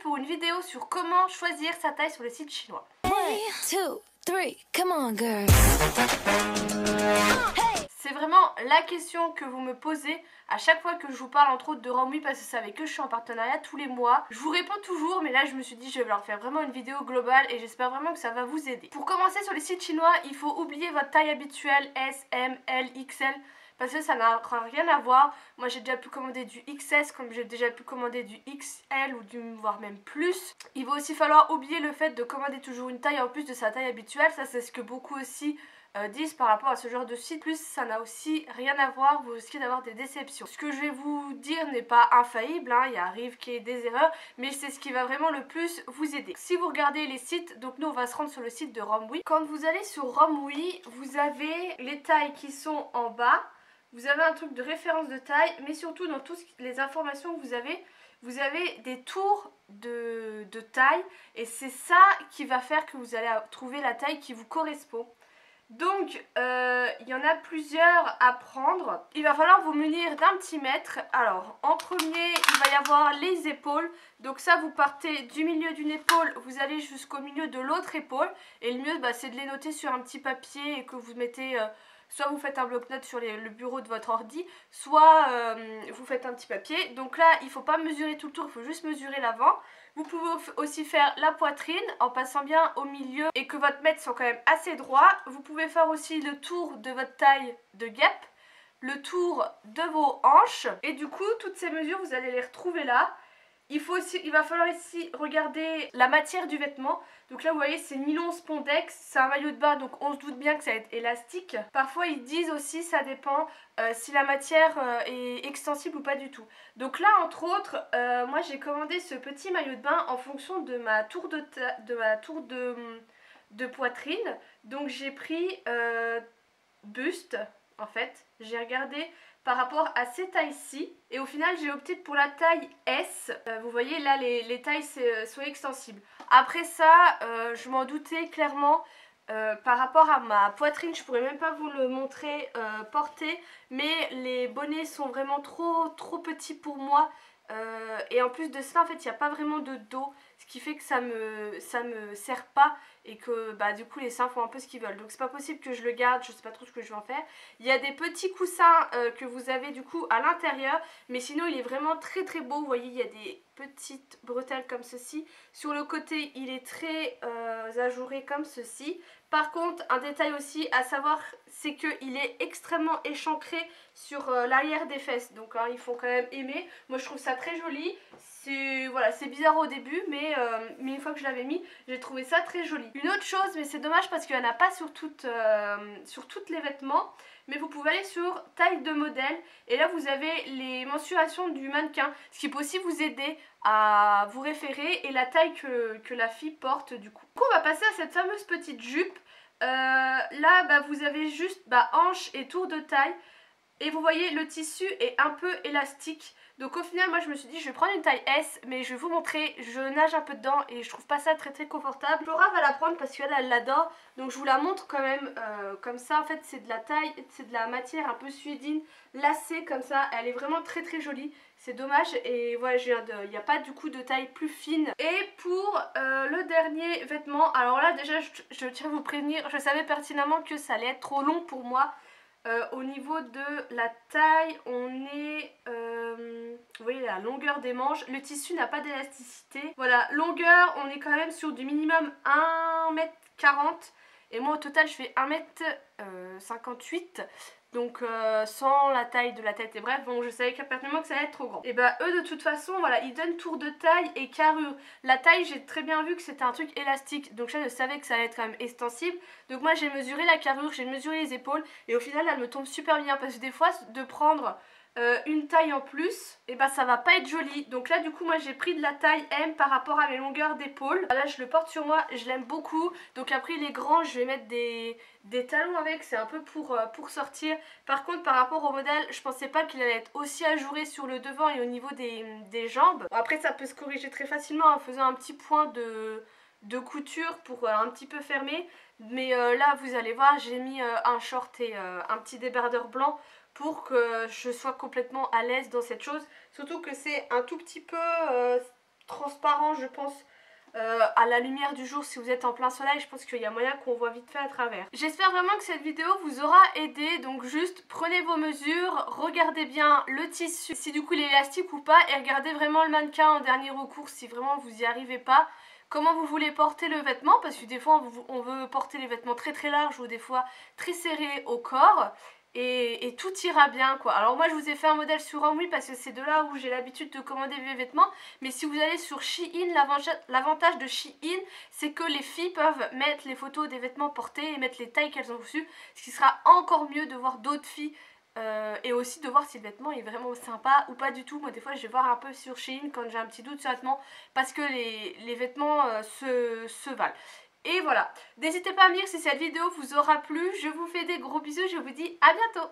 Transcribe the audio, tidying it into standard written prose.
pour une vidéo sur comment choisir sa taille sur les sites chinois. 1, 2, 3, come on girl. C'est vraiment la question que vous me posez à chaque fois que je vous parle entre autres de Romwe, parce que vous savez que je suis en partenariat tous les mois. Je vous réponds toujours, mais là je me suis dit je vais leur faire vraiment une vidéo globale et j'espère vraiment que ça va vous aider. Pour commencer sur les sites chinois, il faut oublier votre taille habituelle S, M, L, XL. Parce que ça n'a rien à voir. Moi j'ai déjà pu commander du XS comme j'ai déjà pu commander du XL ou voire même plus. Il va aussi falloir oublier le fait de commander toujours une taille en plus de sa taille habituelle. Ça c'est ce que beaucoup aussi disent par rapport à ce genre de site. Plus ça n'a aussi rien à voir, vous risquez d'avoir des déceptions. Ce que je vais vous dire n'est pas infaillible, hein. Il arrive qu'il y ait des erreurs, mais c'est ce qui va vraiment le plus vous aider. Si vous regardez les sites, donc nous on va se rendre sur le site de Romwe. Quand vous allez sur Romwe, vous avez les tailles qui sont en bas. Vous avez un truc de référence de taille, mais surtout dans toutes les informations que vous avez des tours de taille. Et c'est ça qui va faire que vous allez trouver la taille qui vous correspond. Donc, il y en a plusieurs à prendre. Il va falloir vous munir d'un petit mètre. Alors, en premier, il va y avoir les épaules. Donc ça, vous partez du milieu d'une épaule, vous allez jusqu'au milieu de l'autre épaule. Et le mieux, c'est de les noter sur un petit papier et que vous mettez... soit vous faites un bloc-notes sur le bureau de votre ordi, soit vous faites un petit papier. Donc là, il ne faut pas mesurer tout le tour, il faut juste mesurer l'avant. Vous pouvez aussi faire la poitrine en passant bien au milieu et que votre mètre soit quand même assez droit. Vous pouvez faire aussi le tour de votre taille de guêpe, le tour de vos hanches. Et du coup, toutes ces mesures, vous allez les retrouver là. Il va falloir ici regarder la matière du vêtement. Donc là vous voyez c'est nylon spandex, c'est un maillot de bain donc on se doute bien que ça va être élastique. Parfois ils disent aussi ça dépend si la matière est extensible ou pas du tout. Donc là entre autres moi j'ai commandé ce petit maillot de bain en fonction de ma tour de poitrine. Donc j'ai pris buste en fait, j'ai regardé par rapport à ces tailles-ci et au final j'ai opté pour la taille S. Vous voyez là les tailles sont extensibles. Après ça je m'en doutais clairement par rapport à ma poitrine, je pourrais même pas vous le montrer porté, mais les bonnets sont vraiment trop petits pour moi. Et en plus de cela en fait il n'y a pas vraiment de dos, ce qui fait que ça me sert pas et que du coup les seins font un peu ce qu'ils veulent, donc c'est pas possible que je le garde, je sais pas trop ce que je vais en faire. Il y a des petits coussins que vous avez du coup à l'intérieur, mais sinon il est vraiment très beau. Vous voyez il y a des petites bretelles comme ceci, sur le côté il est très ajouré comme ceci. Par contre un détail aussi à savoir c'est qu'il est extrêmement échancré sur l'arrière des fesses, donc il faut quand même aimer. Moi je trouve ça très joli, c'est bizarre au début mais une fois que je l'avais mis j'ai trouvé ça très joli. Une autre chose, mais c'est dommage parce qu'il n'y en a pas sur toutes les vêtements, mais vous pouvez aller sur taille de modèle et là vous avez les mensurations du mannequin, ce qui peut aussi vous aider à vous référer et la taille que la fille porte du coup. On va passer à cette fameuse petite jupe. Là vous avez juste hanche et tour de taille. Et vous voyez le tissu est un peu élastique. Donc au final moi je me suis dit je vais prendre une taille S, mais je vais vous montrer, je nage un peu dedans et je trouve pas ça très confortable. Laura va la prendre parce qu'elle l'adore, donc je vous la montre quand même comme ça. En fait c'est de la taille, c'est de la matière un peu suédine, lacée comme ça, elle est vraiment très jolie. C'est dommage et voilà, il n'y a pas du coup de taille plus fine. Et pour le dernier vêtement, alors là déjà je tiens à vous prévenir, je savais pertinemment que ça allait être trop long pour moi. Au niveau de la taille, on est, vous voyez la longueur des manches, le tissu n'a pas d'élasticité. Voilà, longueur, on est quand même sur du minimum 1m40 et moi au total je fais 1m58. Donc sans la taille de la tête et bref, bon je savais pertinemment que ça allait être trop grand. Et eux de toute façon voilà, ils donnent tour de taille et carrure. La taille j'ai très bien vu que c'était un truc élastique, donc là je savais que ça allait être quand même extensible. Donc moi j'ai mesuré la carrure, j'ai mesuré les épaules et au final elle me tombe super bien. Parce que des fois de prendre une taille en plus, et ça va pas être joli. Donc là du coup moi j'ai pris de la taille M par rapport à mes longueurs d'épaule. Là je le porte sur moi, je l'aime beaucoup. Donc après les grands je vais mettre des talons avec, c'est un peu pour sortir. Par contre par rapport au modèle je pensais pas qu'il allait être aussi ajouré sur le devant et au niveau des jambes. Bon, après ça peut se corriger très facilement en faisant un petit point de couture pour un petit peu fermer. Mais là vous allez voir j'ai mis un short et un petit débardeur blanc pour que je sois complètement à l'aise dans cette chose. Surtout que c'est un tout petit peu transparent je pense. À la lumière du jour, si vous êtes en plein soleil, je pense qu'il y a moyen qu'on voit vite fait à travers. J'espère vraiment que cette vidéo vous aura aidé, donc juste prenez vos mesures, regardez bien le tissu, si du coup il est élastique ou pas, et regardez vraiment le mannequin en dernier recours si vraiment vous n'y arrivez pas. Comment vous voulez porter le vêtement, parce que des fois on veut porter les vêtements très très larges ou des fois très serrés au corps. Et tout ira bien quoi. Alors moi je vous ai fait un modèle sur Amway parce que c'est de là où j'ai l'habitude de commander mes vêtements. Mais si vous allez sur Shein, l'avantage de Shein c'est que les filles peuvent mettre les photos des vêtements portés et mettre les tailles qu'elles ont reçues. Ce qui sera encore mieux de voir d'autres filles et aussi de voir si le vêtement est vraiment sympa ou pas du tout. Moi des fois je vais voir un peu sur Shein quand j'ai un petit doute sur le vêtement parce que les vêtements se valent. Et voilà, n'hésitez pas à me dire si cette vidéo vous aura plu, je vous fais des gros bisous, je vous dis à bientôt.